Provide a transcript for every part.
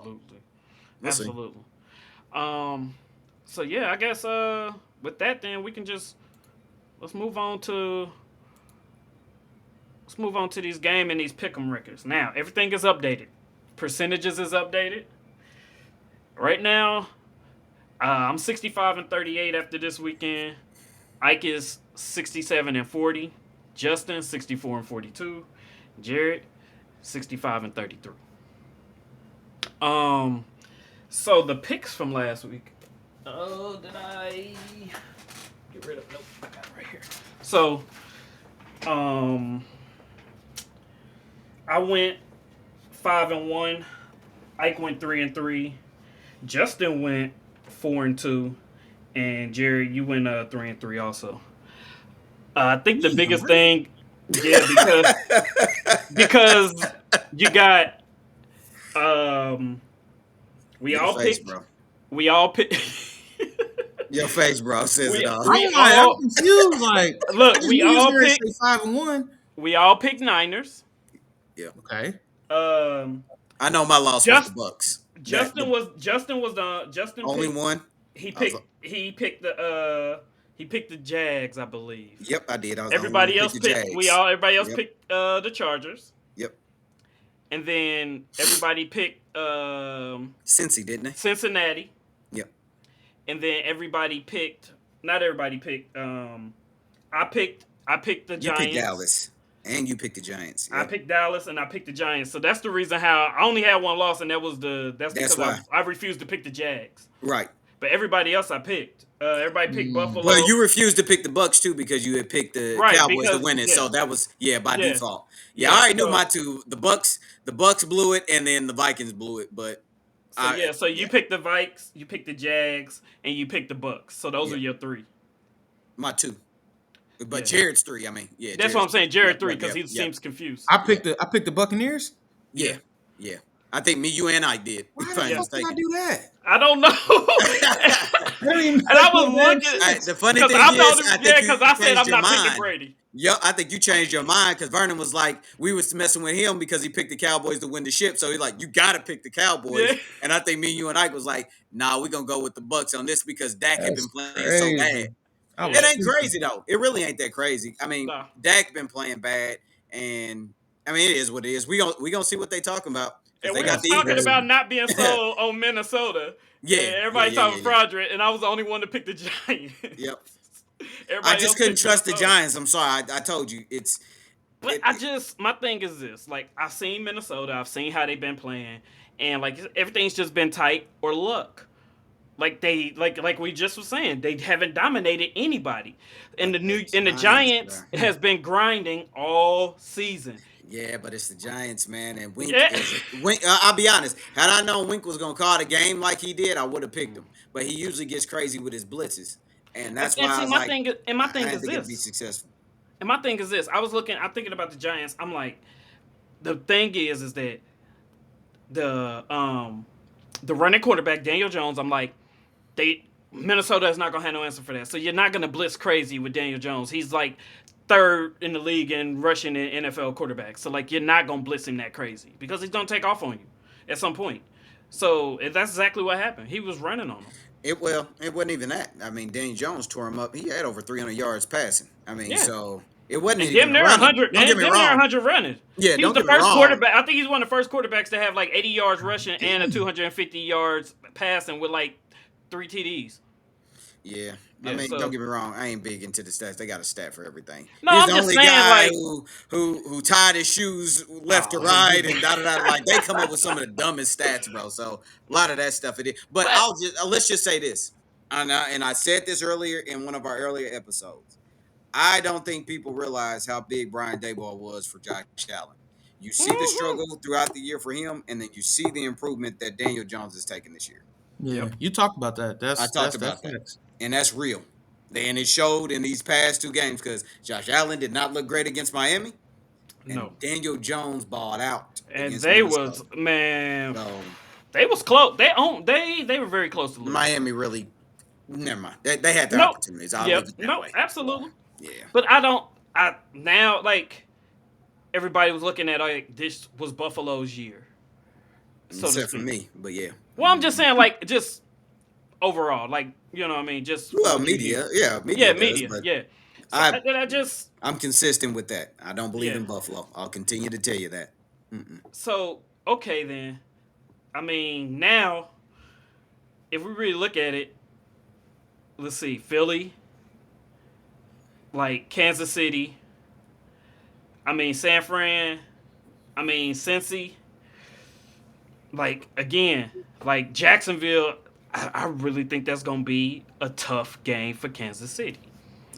absolutely, We'll see. absolutely. Um, so yeah, I guess with that, then we can just let's move on to these game and these pick'em records. Now everything is updated. Percentages is updated. Right now, I'm 65-38 after this weekend. Ike is 67-40. Justin 64-42. Jared 65-33. Um, so the picks from last week. Oh, did I get rid of? Nope, I got it right here. So, um, I went 5-1. Ike went 3-3. Justin went 4-2, and Jerry, you went 3-3 also. I think the Damn, biggest really? thing, yeah, because you got um, we Your all face, picked, bro. we all picked, Your face, bro, says it we all. we I'm all confused. Like, I look, just knew you was going to say 5-1. we all picked Niners. Yeah, Okay. Um, I know my loss was the just Bucks. That Justin the was Justin was the Justin only picked one. he I was, picked he picked the Jags, I believe. yep, I did. I was the only one to Everybody pick else the picked Jags. everybody else Yep, picked the Chargers. yep. And then everybody picked Cincy, didn't they? Cincinnati. Yep. And then everybody picked not everybody picked I picked the You picked Giants. Dallas, and you picked the Giants. I Yep. picked Dallas and I picked the Giants. So that's the reason how I only had one loss, and that's That's because why. I refused to pick the Jags. Right. But everybody else I picked. Everybody picked Well, Buffalo. you refused to pick the Bucks too because you had picked the Right, Cowboys to because win it. yeah. So that was by Yeah. default. Yeah, I Yeah. already knew So my two. The Bucks blew it, and then the Vikings blew it. But so yeah, so you yeah, picked the Vikes, you picked the Jags, and you picked the Bucks. So those yeah, are your three. my two. But Yeah. Jared's three. I mean, yeah, That's what Jared's I'm saying. three. Yep, Jared three yep, because yep, he yep, seems confused. I yep. picked the Buccaneers. Yeah, Yeah. yeah. I think me, you, and I did. Why If the I ain't fuck did I mistaken. do that? I don't know. That don't even And I make no was damn looking sense. The funny because thing I is, thought, I think yeah, you because I said changed I'm your not picking mind. Brady. Yep, I think you changed your mind because Vernon was like, we was messing with him because he picked the Cowboys to win the ship. So he's like, you gotta pick the Cowboys. Yeah. And I think me, you, and Ike was like, nah, we're gonna go with the Bucks on this because Dak had been That's playing so bad. crazy. I It was Yeah. ain't stupid. crazy though. It really ain't that crazy. I mean, Nah. Dak been playing bad, and I mean it is what it is. We gonna see what they talking about because And they we got was the That's talking Eagles. about crazy. not being sold on Minnesota. Yeah, And yeah, everybody yeah, talking yeah, yeah. fraudulent, and I was the only one to pick the Giants. Yep. I Everybody just else couldn't picked trust the Minnesota. Giants. I'm sorry. I told you it's But it. my thing is this: like I've seen Minnesota, I've seen how they've been playing, and like everything's just been tight or luck. Like they like we just was saying, they haven't dominated anybody, and But the the Giants, Giants bro. has been grinding all season. Yeah, but it's the Giants, man. And Wink Yeah. is Wink. I'll be honest. Had I known Wink was gonna call the game like he did, I would have picked him. But he usually gets crazy with his blitzes, and that's And why I see, was like, my I thing didn't is think it'd be this, successful. I'm thinking about the Giants. I'm like, the thing is that the um the running quarterback Daniel Jones. I'm like, they Minnesota is not gonna have no answer for that. So you're not gonna blitz crazy with Daniel Jones. He's like third in the league in rushing in NFL quarterbacks. So like you're not gonna blitz him that crazy because he's gonna take off on you at some point. So that's exactly what happened. He was running on him. It wasn't even that. I mean, Danny Jones tore him up. He had over 300 yards passing. I mean, Yeah. so it wasn't And even damn a near running. 100, Don't get and me damn near wrong. 100 running. Yeah, He was don't the get me first wrong. quarterback. I think he's one of the first quarterbacks to have like 80 yards rushing and a 250 yards passing with like 3 TDs. Yeah, I Yeah, mean, don't so get me wrong. I ain't big into the stats. They got a stat for everything. no, He's I'm the just only saying guy like, who tied his shoes left to oh, right and da da da. Like they come up with some of the dumbest stats, bro. So a lot of that stuff it is. But but let's just say this, and I said this earlier in one of our earlier episodes. I don't think people realize how big Brian Daboll was for Josh Allen. You see the mhm. struggle throughout the year for him, and then you see the improvement that Daniel Jones is taking this year. Yeah, Yep. you talked about that. I talked That's about that, facts. and that's real. And it showed in these past two games because Josh Allen did not look great against Miami, No, and Daniel Jones balled out and against they was Minnesota. man, So they was close. They were very close to losing. Miami really, never mind. They had their Nope. opportunities. I'll leave Yep. it that No, way. So absolutely. yeah, But I don't. I now like everybody was looking at like this was Buffalo's year. so to except for speak. me. But yeah, Well, I'm just saying, like, just overall, like, you know what I mean, just from well, what you hear. media, yeah, Yeah, media does, media. but Yeah. So I I just I'm consistent with that. I don't believe yeah. in Buffalo. I'll continue to tell you that. Mm-mm. So okay then. I mean, now if we really look at it, let's see, Philly, like Kansas City. I mean, San Fran. I mean, Cincy. Like again, like Jacksonville. I really think that's gonna be a tough game for Kansas City.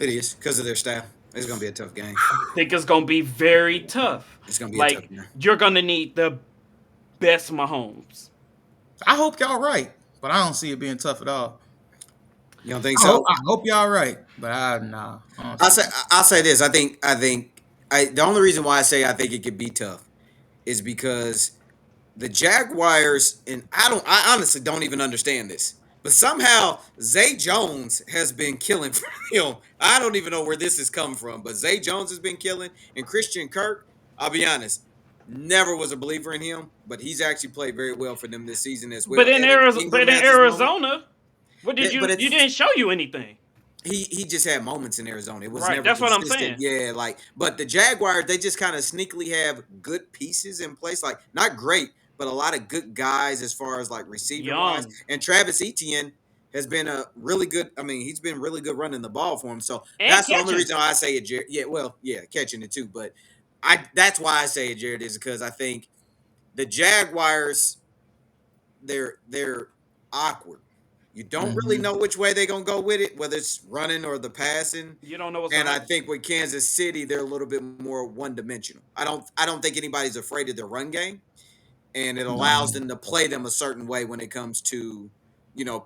It is because of their style. It's gonna be a tough game. I think it's gonna be very tough. It's gonna be a tough Like game. you're gonna need the best Mahomes. I hope y'all right, but I don't see it being tough at all. You don't think so? I hope y'all right, but nah, I don't I'll see say it. I'll say this. I think the only reason why I say I think it could be tough is because the Jaguars, and I honestly don't even understand this, but somehow Zay Jones has been killing for him. I don't even know where this has come from, but Zay Jones has been killing, and Christian Kirk, I'll be honest, never was a believer in him, but he's actually played very well for them this season as well. Evan Ingram But in has his moment, Arizona, what did but you it's didn't show you anything? he just had moments in Arizona. It was Right. never That's what I'm consistent. saying. Yeah, like but the Jaguars, they just kind of sneakily have good pieces in place. Like not great, but a lot of good guys as far as like receiving wise. Young And Travis Etienne has been a really good. I mean, he's been really good running the ball for him. So and that's the only catching. reason why I say it, Jared. Yeah, well, yeah, catching it too. But I that's why I say it, Jared, is because I think the Jaguars they're awkward. You don't really Hmm. know which way they're gonna go with it, whether it's running or the passing. You don't know what's And gonna I happen. think with Kansas City, they're a little bit more one dimensional. I don't think anybody's afraid of their run game, and it allows No. them to play them a certain way when it comes to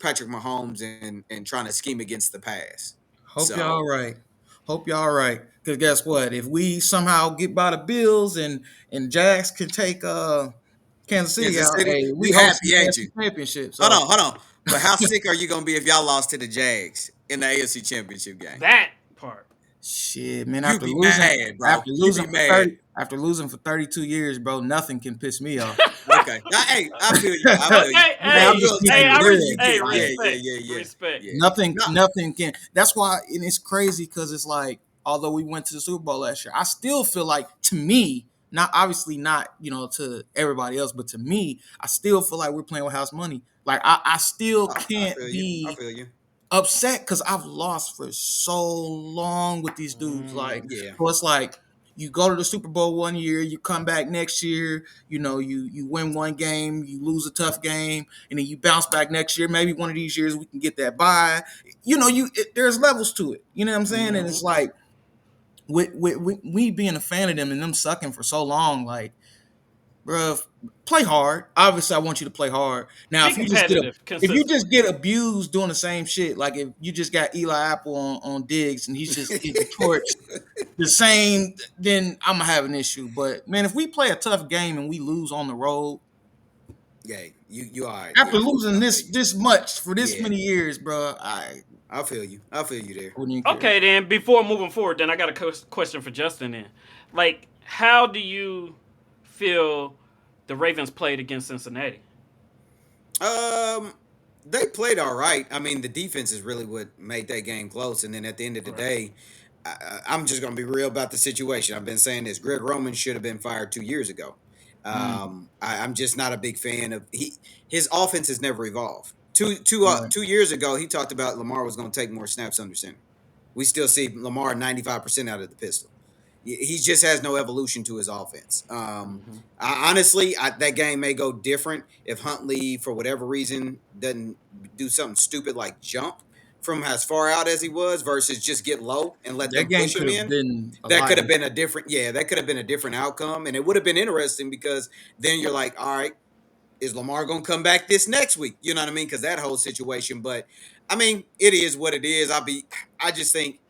Patrick Mahomes and trying to scheme against the pass. Hope y'all So right. Hope y'all right. Because guess what? If we somehow get by the Bills and Jags can take Kansas City Kansas out, City, hey, we you hosting happy, the ain't you? AFC Championship. Hold on, So hold on. But how sick are you gonna be if y'all lost to the Jags in the AFC Championship game? That part. shit, man. You be mad, bro. You be mad. After losing for 32 years, bro, nothing can piss me off. Okay. Now, hey, I feel you. I But feel you. Man, I'm Hey, just you'll keeping hey, take it it. real. You get it. Yeah, yeah, respect, yeah, yeah, respect. yeah. Nothing, No, nothing can. That's why, and it's crazy because it's like, although we went to the Super Bowl last year, I still feel like, to me, not obviously not, to everybody else, but to me, I still feel like we're playing with house money. Like I still I can't feel you. I be feel you. upset because I've lost for so long with these dudes. Like, Mm. Yeah. so it's like you go to the Super Bowl one year, you come back next year, you win one game, you lose a tough game, and then you bounce back next year. Maybe one of these years we can get that bye. There's levels to it. You know what I'm saying? And Hmm. it's like with we being a fan of them and them sucking for so long, like, bro, play hard. Obviously, I want you to play hard. Now, Be competitive if you consistently. just get abused doing the same shit, like if you just got Eli Apple on Diggs and he's just getting torched the same, then I'm gonna have an issue. But man, if we play a tough game and we lose on the road Yeah. You all right after there. losing I feel this you. this much for this Yeah. many years, bro, I I feel you. I feel you there. wouldn't even care. Okay, then before moving forward, then I got a question for Justin. Then, like, how do you feel the Ravens played against Cincinnati? Um, they played all right. I mean, the defense is really what made that game close. And then at the end of the Right. day, I'm just gonna be real about the situation. I've been saying this. Greg Roman should have been fired 2 years ago. Mm, I'm just not a big fan of his offense has never evolved. right. 2 years ago, he talked about Lamar was going to take more snaps under center. We still see Lamar 95% out of the pistol. He just has no evolution to his offense. Hmm. That game may go different if Huntley, for whatever reason, doesn't do something stupid like jump from as far out as he was versus just get low and let That them game push him could have in. been a That lot could have been different. a different, yeah, that could have been a different outcome. And it would have been interesting because then you're like, all right, is Lamar going to come back this next week? You know what I mean? Because that whole situation. But I mean, it is what it is. I just think,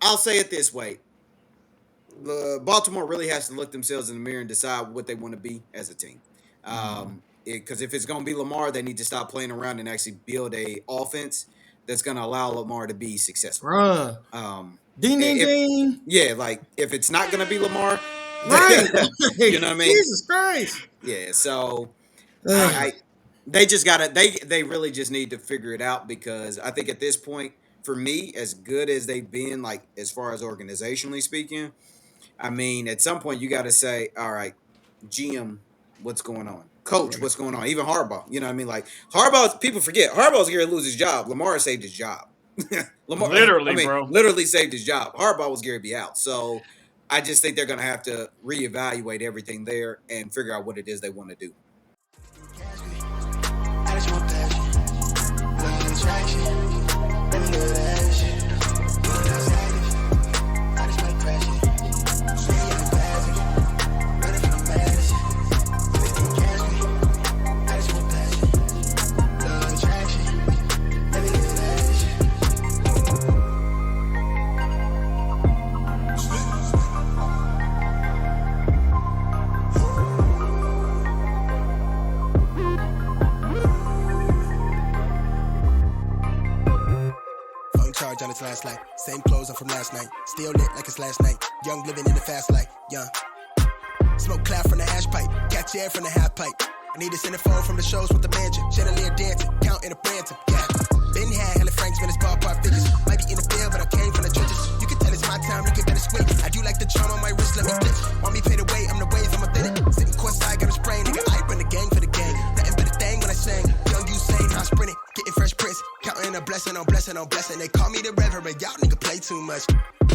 I'll say it this way: the Baltimore really has to look themselves in the mirror and decide what they want to be as a team. Mm, Because if it's going to be Lamar, they need to stop playing around and actually build a offense that's going to allow Lamar to be successful. bruh. Um, Ding ding if ding. Yeah, like if it's not going to be Lamar, Right. You know what I mean? Jesus Christ. Yeah. So Ugh. I they just gotta they really just need to figure it out because I think at this point, for me, as good as they've been, like as far as organizationally speaking, I mean, at some point you got to say, all right, GM, what's going on? Coach, Right. what's going on? Even Harbaugh, you know what I mean? Like Harbaugh, people forget Harbaugh's going to lose his job. Lamar saved his job. Lamar, I Literally, mean, bro. literally saved his job. Harbaugh was going to be out. So I just think they're going to have to reevaluate everything there and figure out what it is they want to do. I just want passion, love attraction, let me live that shit. I just like passion, say I'm passion, ready for the madness. They can catch me. I just want passion, love attraction, let me live that shit. Phone charge on its last light. Same clothes I'm from last night. Still lit like it's last night. Young living in the fast life. Young. Smoke cloud from the ash pipe. Catch air from the half pipe. I need to send a phone from the shows with the mansion. Chandelier dancing. Counting a Branson. Yeah. Been had hella francs when it's ballpark figures. Might be in the field, but I came from the trenches. You can tell it's my time, you can better squint. I do like the charm on my wrist, let me stitch. Want me pay the way, I'm the wave, I'm authentic. Sitting courtside, got a sprain. Nigga, I bring the gang for the gang. Nothing but a thing when I sang. Young Usain, I sprinting. Getting fresh prints. Counting a blessing on blessing on blessing. They call me the reverend, y'all nigga play too much.